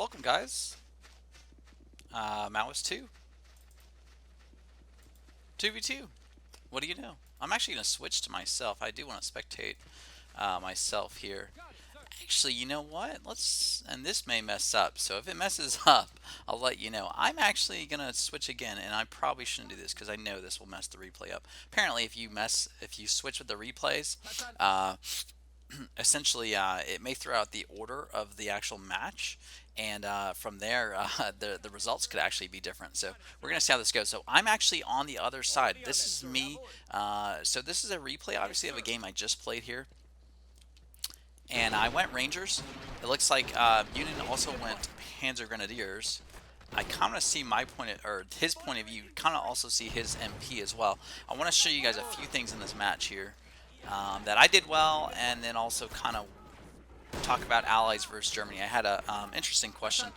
Welcome, guys. Malice 2. 2v2. What do you know? I'm actually going to switch to myself. I do want to spectate myself here. Actually, you know what? And this may mess up, so if it messes up, I'll let you know. I'm actually going to switch again, and I probably shouldn't do this because I know this will mess the replay up. Apparently, if you switch with the replays, essentially it may throw out the order of the actual match, and from there the results could actually be different. So we're gonna see how this goes. So I'm actually on the other side. This is me. So this is a replay, obviously, of a game I just played here, and I went Rangers. It looks like Union also went Panzer Grenadiers. I kind of see my point of, or his point of view. Kind of also see his MP as well. I want to show you guys a few things in this match here that I did well, and then also kind of talk about Allies versus Germany. I had a interesting question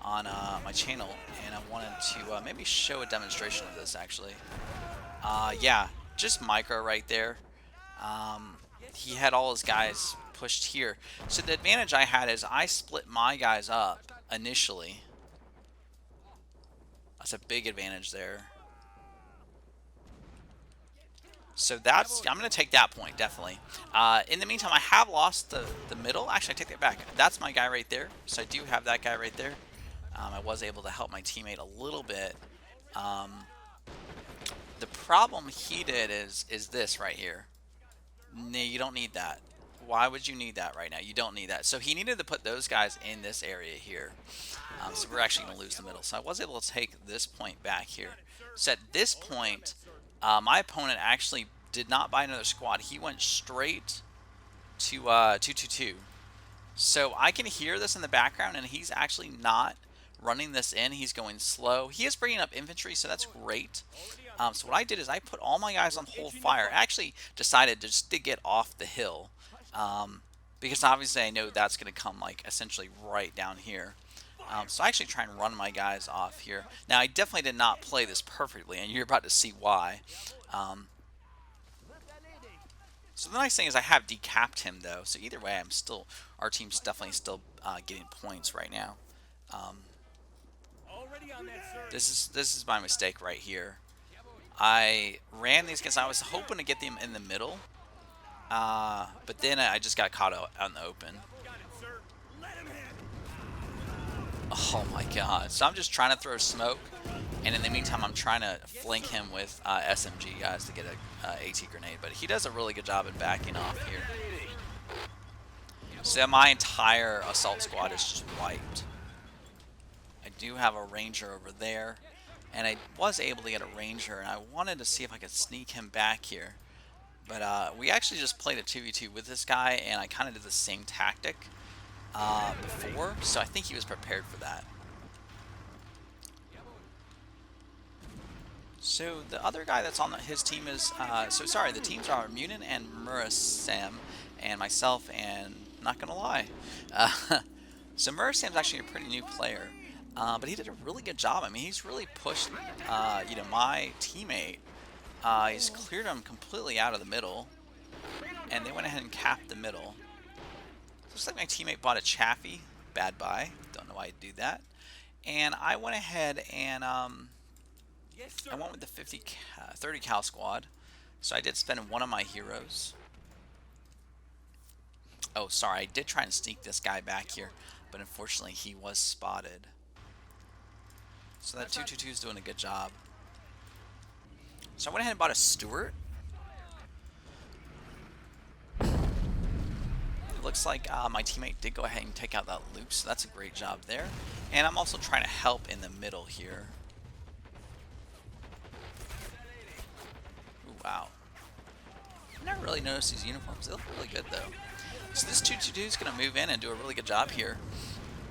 on my channel, and I wanted to maybe show a demonstration of this actually. Yeah, just micro right there. He had all his guys pushed here. So the advantage I had is I split my guys up initially. That's a big advantage there. So I'm going to take that point, definitely. In the meantime, I have lost the middle. Actually, I take that back. That's my guy right there. So I do have that guy right there. I was able to help my teammate a little bit. The problem he did is this right here. No, you don't need that. Why would you need that right now? You don't need that. So he needed to put those guys in this area here. So we're actually going to lose the middle. So I was able to take this point back here. So at this point, my opponent actually did not buy another squad. He went straight to 222. So I can hear this in the background, and he's actually not running this in. He's going slow. He is bringing up infantry, so that's great. So what I did is I put all my guys on hold fire. I actually decided just to get off the hill, because obviously I know that's going to come like essentially right down here. So I actually try and run my guys off here. Now, I definitely did not play this perfectly, and you're about to see why. So the nice thing is I have decapped him, though. So either way, our team's definitely still getting points right now. This is my mistake right here. I ran these guys. I was hoping to get them in the middle, but then I just got caught out in the open. Oh my god. So I'm just trying to throw smoke, and in the meantime I'm trying to flank him with SMG guys to get a AT grenade, but he does a really good job in backing off here. So my entire assault squad is just wiped. I do have a ranger over there, and I was able to get a ranger, and I wanted to see if I could sneak him back here. But we actually just played a 2v2 with this guy, and I kind of did the same tactic before, so I think he was prepared for that. So the other guy that's on his team is, the teams are Munin and Murasam, and myself, and not gonna lie. So Murasam's actually a pretty new player, but he did a really good job. I mean, he's really pushed, my teammate. He's cleared him completely out of the middle, and they went ahead and capped the middle. Looks like my teammate bought a Chaffee. Bad buy. Don't know why I'd do that. And I went ahead and I went with the 30 cal squad. So I did spend one of my heroes. Oh, sorry. I did try and sneak this guy back here, but unfortunately he was spotted. So that 222 is doing a good job. So I went ahead and bought a Stuart. Looks like my teammate did go ahead and take out that loop, so that's a great job there. And I'm also trying to help in the middle here. Ooh, wow. I never really noticed these uniforms. They look really good, though. So this 222 is going to move in and do a really good job here.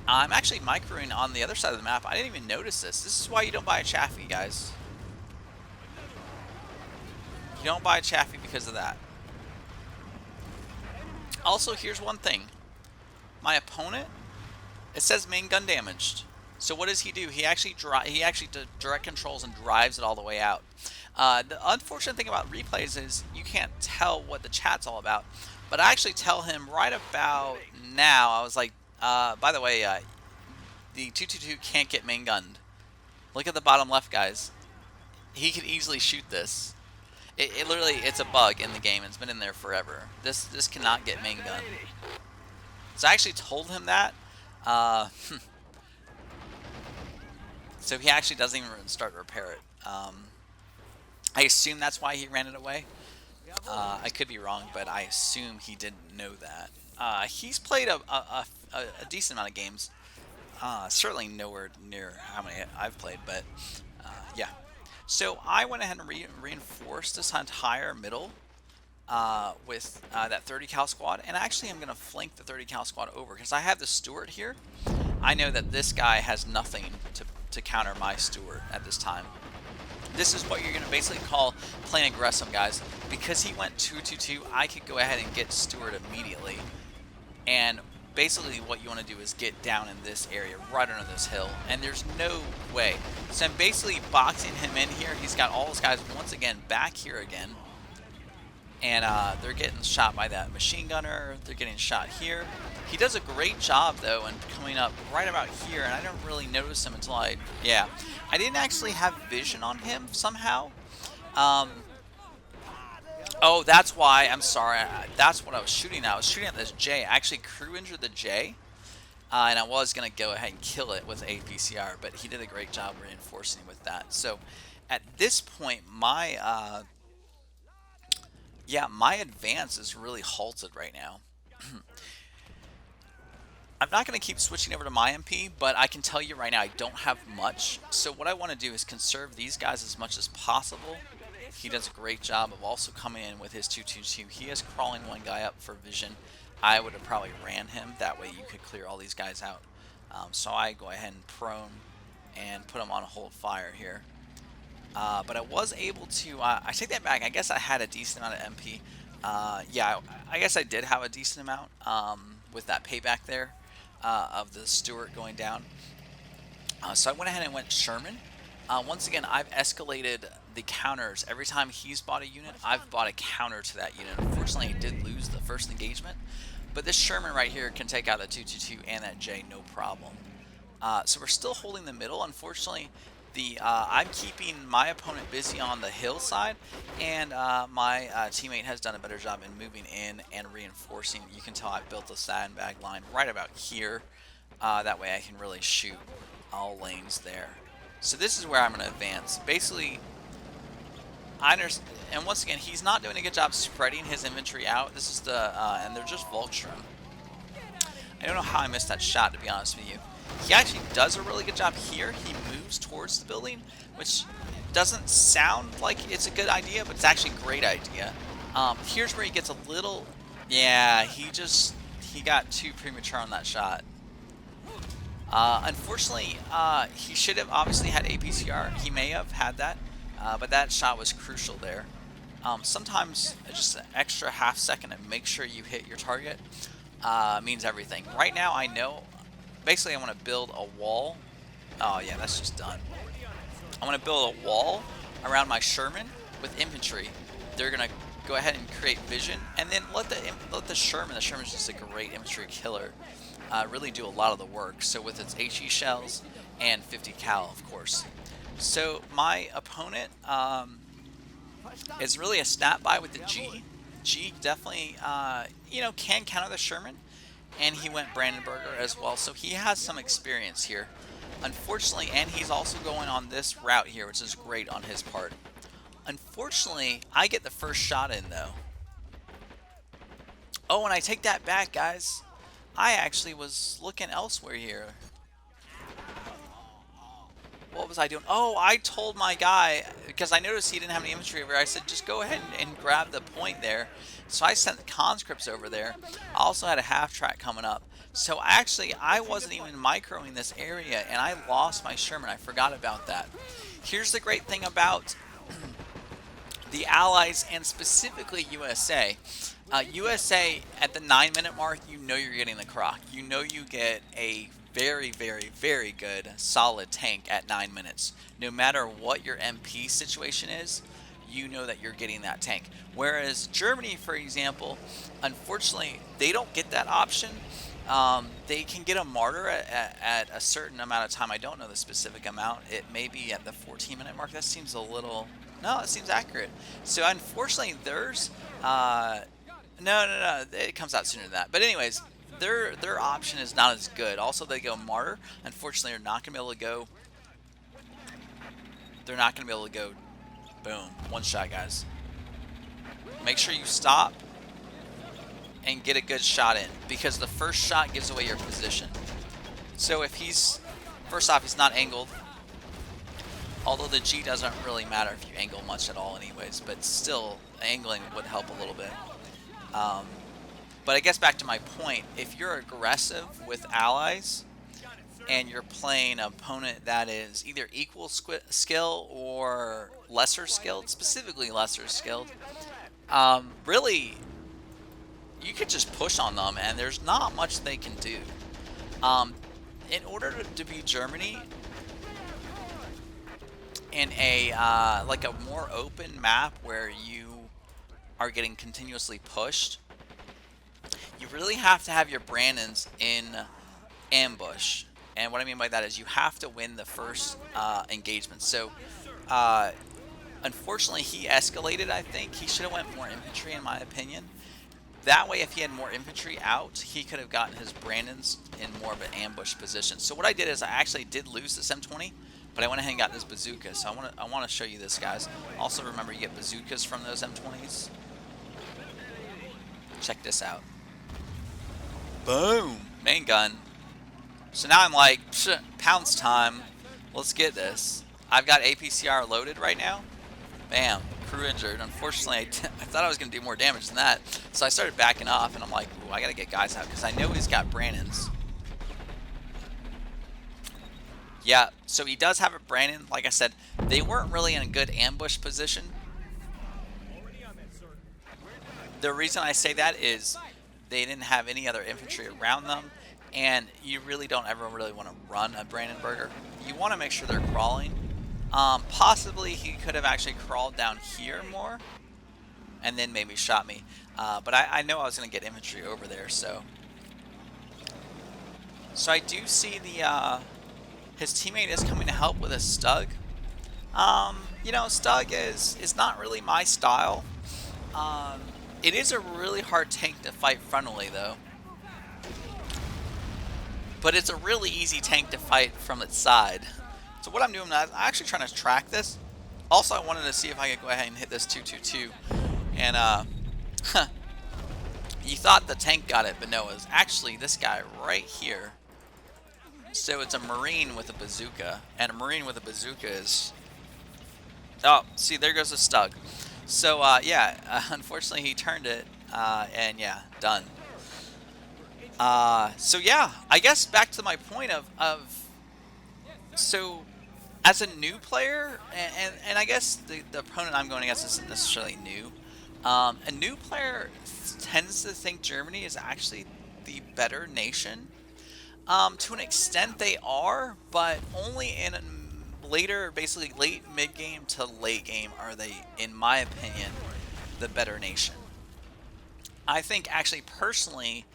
I'm actually microing on the other side of the map. I didn't even notice this. This is why you don't buy a Chaffee, guys. You don't buy a Chaffee because of that. Also, here's one thing. My opponent, it says main gun damaged. So what does he do? He actually direct controls and drives it all the way out. The unfortunate thing about replays is you can't tell what the chat's all about. But I actually tell him right about now. I was like, by the way, the 222 can't get main gunned. Look at the bottom left, guys. He could easily shoot this. It literally, it's a bug in the game. It's been in there forever. This cannot get main gunned. So I actually told him that. So he actually doesn't even start to repair it. I assume that's why he ran it away. I could be wrong, but I assume he didn't know that. He's played a decent amount of games. Certainly nowhere near how many I've played, but yeah. So I went ahead and reinforced this entire middle with that 30 cal squad, and actually I'm going to flank the 30 cal squad over because I have the Stewart here. I know that this guy has nothing to counter my Stewart at this time. This is what you're going to basically call playing aggressive, guys. Because he went 2-2-2, I could go ahead and get Stewart immediately. And basically what you want to do is get down in this area, right under this hill. And there's no way. So I'm basically boxing him in here. He's got all his guys once again back here again. And they're getting shot by that machine gunner. They're getting shot here. He does a great job, though, in coming up right about here. And I don't really notice him until I didn't actually have vision on him somehow. Oh, that's why. I'm sorry. That's what I was shooting at. I was shooting at this J. I actually crew injured the J. And I was going to go ahead and kill it with APCR. But he did a great job reinforcing with that. So at this point, my advance is really halted right now. I'm not going to keep switching over to my MP, but I can tell you right now I don't have much. So what I want to do is conserve these guys as much as possible. He does a great job of also coming in with his 222. He is crawling one guy up for vision. I would have probably ran him. That way you could clear all these guys out. So I go ahead and prone and put him on a hold fire here. But I was able to, I take that back, I guess I had a decent amount of MP. Yeah, I guess I did have a decent amount with that payback there of the Stewart going down. So I went ahead and went Sherman. Once again, I've escalated the counters. Every time he's bought a unit, I've bought a counter to that unit. Unfortunately, he did lose the first engagement. But this Sherman right here can take out the 222 and that J, no problem. So we're still holding the middle. Unfortunately, I'm keeping my opponent busy on the hillside, and my teammate has done a better job in moving in and reinforcing. You can tell I built a sandbag line right about here. That way I can really shoot all lanes there. So this is where I'm going to advance. Basically, I understand, and once again, he's not doing a good job spreading his infantry out. This is and they're just Volkstrom. I don't know how I missed that shot, to be honest with you. He actually does a really good job here. He moves towards the building, which doesn't sound like it's a good idea, but it's actually a great idea. Here's where he gets a little, yeah, he got too premature on that shot. Unfortunately, he should have obviously had APCR. He may have had that, but that shot was crucial there. Sometimes just an extra half second to make sure you hit your target means everything. Right now, I know. Basically, I want to build a wall. Oh yeah, that's just done. I want to build a wall around my Sherman with infantry. They're gonna go ahead and create vision, and then let the Sherman. The Sherman's just a great infantry killer. Really do a lot of the work. So with its HE shells and 50 cal, of course. So my opponent is really a snap by with the G. G definitely, can counter the Sherman. And he went Brandenburger as well, so he has some experience here. Unfortunately, and he's also going on this route here, which is great on his part. Unfortunately, I get the first shot in, though. Oh, and I take that back, guys. I actually was looking elsewhere here. What was I doing? Oh, I told my guy, because I noticed he didn't have any infantry over, I said, just go ahead and grab the point there. So I sent conscripts over there. I also had a half track coming up. So actually, I wasn't even microing this area, and I lost my Sherman. I forgot about that. Here's the great thing about the Allies, and specifically USA. USA, at the 9-minute mark, you know you're getting the croc. You know you get a very, very, very good, solid tank at 9 minutes. No matter what your MP situation is, you know that you're getting that tank. Whereas Germany, for example, unfortunately, they don't get that option. They can get a martyr at a certain amount of time. I don't know the specific amount. It may be at the 14-minute mark. That seems a little... No, it seems accurate. So unfortunately, there's... No. It comes out sooner than that. But anyways, their option is not as good. Also, they go martyr. Unfortunately, they're not going to be able to go... They're not going to be able to go... Boom. One shot, guys. Make sure you stop and get a good shot in, because the first shot gives away your position. So if he's... First off, he's not angled. Although the G doesn't really matter if you angle much at all anyways, but still, angling would help a little bit. But I guess back to my point, if you're aggressive with allies, and you're playing an opponent that is either equal skill or lesser skilled, specifically lesser skilled, really, you could just push on them, and there's not much they can do. In order to beat Germany in a like a more open map where you are getting continuously pushed, you really have to have your Brandons in ambush. And what I mean by that is you have to win the first engagement. So unfortunately, he escalated. I think he should have went more infantry, in my opinion. That way, if he had more infantry out, he could have gotten his Brandons in more of an ambush position. So what I did is I actually did lose this M20, but I went ahead and got this bazooka. So I want to show you this, guys. Also, remember, you get bazookas from those M20s. Check this out. Boom! Main gun. So now I'm like, pounce time. Let's get this. I've got APCR loaded right now. Bam. Crew injured. Unfortunately, I thought I was going to do more damage than that. So I started backing off, and I'm like, ooh, I got to get guys out, because I know he's got Brandons. Yeah, so he does have a Brandon. Like I said, they weren't really in a good ambush position. The reason I say that is they didn't have any other infantry around them, and you really don't ever really want to run a Brandenburger. You want to make sure they're crawling. Possibly he could have actually crawled down here more and then maybe shot me. But I know I was going to get infantry over there, so I do see the his teammate is coming to help with a Stug. You know, Stug is not really my style. It is a really hard tank to fight frontally, though. But it's a really easy tank to fight from its side. So what I'm doing now, I'm actually trying to track this. Also, I wanted to see if I could go ahead and hit this 222. And, you thought the tank got it, but no, it was actually this guy right here. So it's a Marine with a bazooka. And a Marine with a bazooka is... Oh, see, there goes the Stug. So, yeah, unfortunately he turned it, and yeah, done. So yeah, I guess back to my point of so as a new player, and I guess the opponent I'm going against isn't necessarily new. A new player tends to think Germany is actually the better nation. To an extent they are, but only in later, basically late mid-game to late game are they, in my opinion, the better nation. I think actually personally,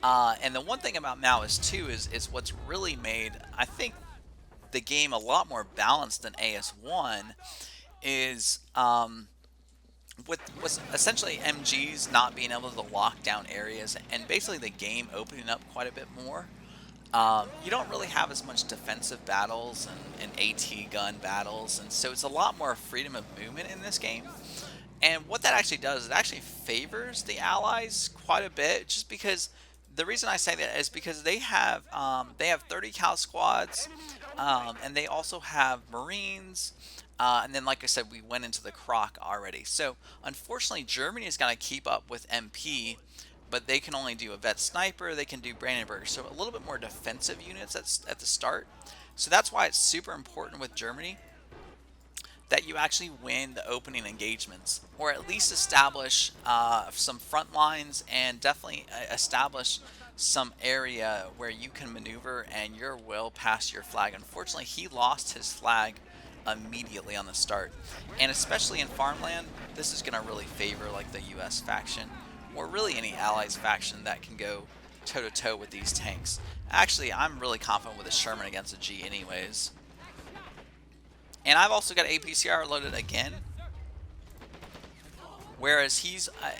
and the one thing about Maoist 2 is what's really made, I think, the game a lot more balanced than AS1 is with essentially MGs not being able to lock down areas and basically the game opening up quite a bit more. You don't really have as much defensive battles and AT gun battles, and so it's a lot more freedom of movement in this game. And what that actually does, it actually favors the Allies quite a bit, just because the reason I say that is because they have 30 cal squads, and they also have Marines, and then like I said, we went into the Croc already. So unfortunately, Germany is going to keep up with MP, but they can only do a vet sniper, they can do Brandenburg, so a little bit more defensive units at the start. So that's why it's super important with Germany that you actually win the opening engagements, or at least establish some front lines, and definitely establish some area where you can maneuver and your will pass your flag. Unfortunately, he lost his flag immediately on the start, and especially in Farmland, this is going to really favor like the US faction, or really any Allies faction that can go toe-to-toe with these tanks. Actually, I'm really confident with a Sherman against a G anyways. And I've also got APCR loaded again. Whereas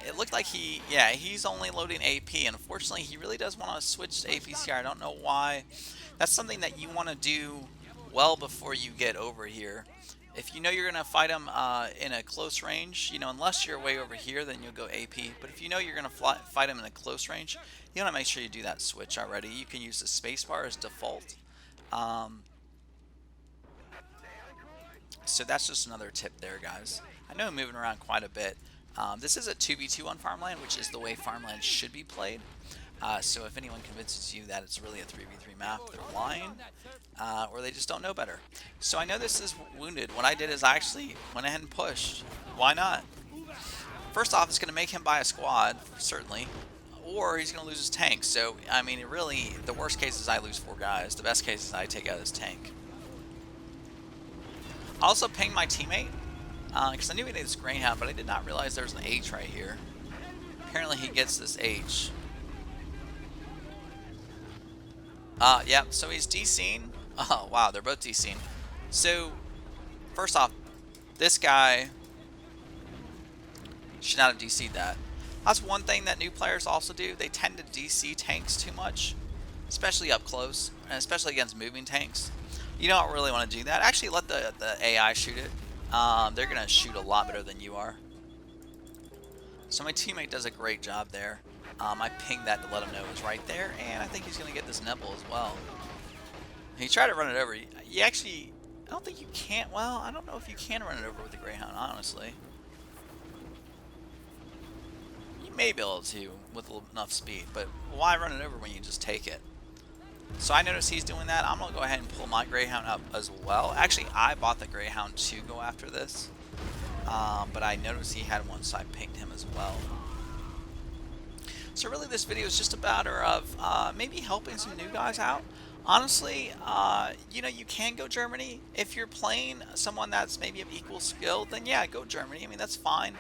it looked like he's only loading AP. And unfortunately, he really does want to switch to APCR. I don't know why. That's something that you want to do well before you get over here. If you know you're going to fight him in a close range, unless you're way over here, then you'll go AP. But if you know you're going to fight him in a close range, you want to make sure you do that switch already. You can use the spacebar as default. Um, so that's just another tip there, guys. I know I'm moving around quite a bit. This is a 2v2 on Farmland, which is the way Farmland should be played. So if anyone convinces you that it's really a 3v3 map, they're lying, or they just don't know better. So I know this is wounded. What I did is I actually went ahead and pushed. Why not? First off, it's going to make him buy a squad, certainly, or he's going to lose his tank. So, I mean, really, the worst case is I lose 4 guys. The best case is I take out his tank. I also pinged my teammate, because I knew he needed this Greyhound, but I did not realize there was an H right here. Apparently he gets this H. Yeah, so he's DC'ing. Oh, wow, they're both DC'ing. So, first off, this guy should not have DC'd that. That's one thing that new players also do. They tend to DC tanks too much, especially up close, and especially against moving tanks. You don't really want to do that. Actually, let the AI shoot it. They're going to shoot a lot better than you are. So my teammate does a great job there. I pinged that to let him know it was right there, and I think he's going to get this nibble as well. He tried to run it over. You actually, I don't think you can. Well, I don't know if you can run it over with the Greyhound, honestly. You may be able to with enough speed, but why run it over when you just take it? So I notice he's doing that. I'm going to go ahead and pull my Greyhound up as well. Actually, I bought the Greyhound to go after this. But I noticed he had one, so I pinged him as well. So really this video is just a matter of maybe helping some new guys out. Honestly, you can go Germany. If you're playing someone that's maybe of equal skill, then yeah, go Germany. I mean, that's fine.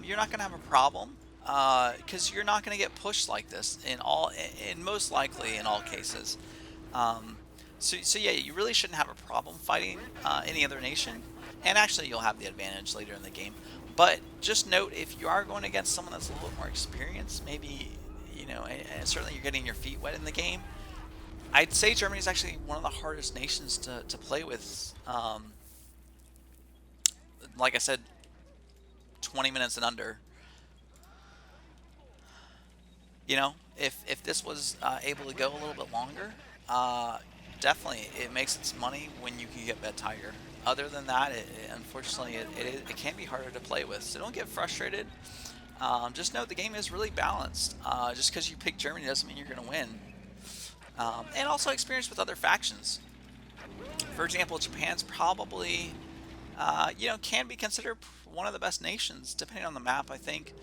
You're not going to have a problem. Because you're not going to get pushed like this in most likely in all cases. So yeah, you really shouldn't have a problem fighting any other nation, and actually you'll have the advantage later in the game. But just note, if you are going against someone that's a little bit more experienced, maybe and certainly you're getting your feet wet in the game, I'd say Germany is actually one of the hardest nations to play with. Like I said, 20 minutes and under. If this was able to go a little bit longer, definitely it makes its money when you can get Bet Tiger. Other than that, unfortunately, it can be harder to play with. So don't get frustrated. Just know the game is really balanced. Just because you pick Germany doesn't mean you're going to win. And also experience with other factions. For example, Japan's probably, can be considered one of the best nations, depending on the map, I think.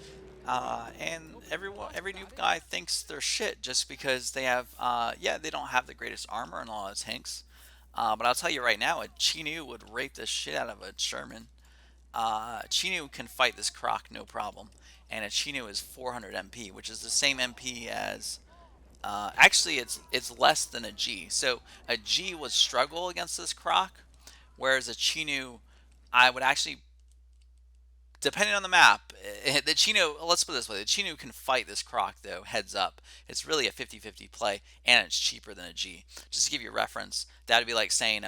And every new guy thinks they're shit just because they have, they don't have the greatest armor in a lot of tanks. But I'll tell you right now, a Chinu would rape the shit out of a Sherman. Chinu can fight this Croc no problem, and a Chinu is 400 MP, which is the same MP as. Actually, it's less than a G. So a G would struggle against this Croc, whereas a Chinu, I would actually, depending on the map, the Chino, let's put it this way, the Chino can fight this Croc, though, heads up. It's really a 50-50 play, and it's cheaper than a G. Just to give you a reference, that would be like saying,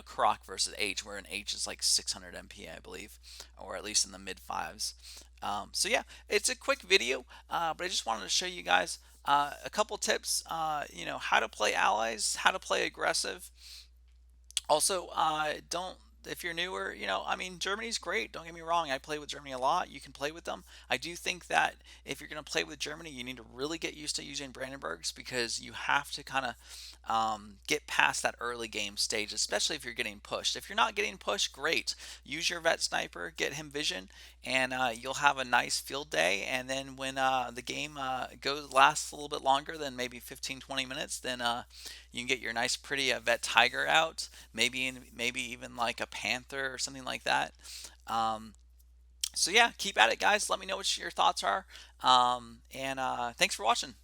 Croc versus H, where an H is like 600 MP, I believe, or at least in the mid-5s. So yeah, it's a quick video, but I just wanted to show you guys a couple tips, how to play allies, how to play aggressive. Also, don't, if you're newer, Germany's great. Don't get me wrong. I play with Germany a lot. You can play with them. I do think that if you're going to play with Germany, you need to really get used to using Brandenburgs, because you have to kind of get past that early game stage, especially if you're getting pushed. If you're not getting pushed, great. Use your vet sniper, get him vision, and you'll have a nice field day. And then when the game lasts a little bit longer than maybe 15-20 minutes, then you can get your nice pretty vet tiger out, maybe even like a panther or something like that. So yeah, keep at it, guys. Let me know what your thoughts are, and thanks for watching.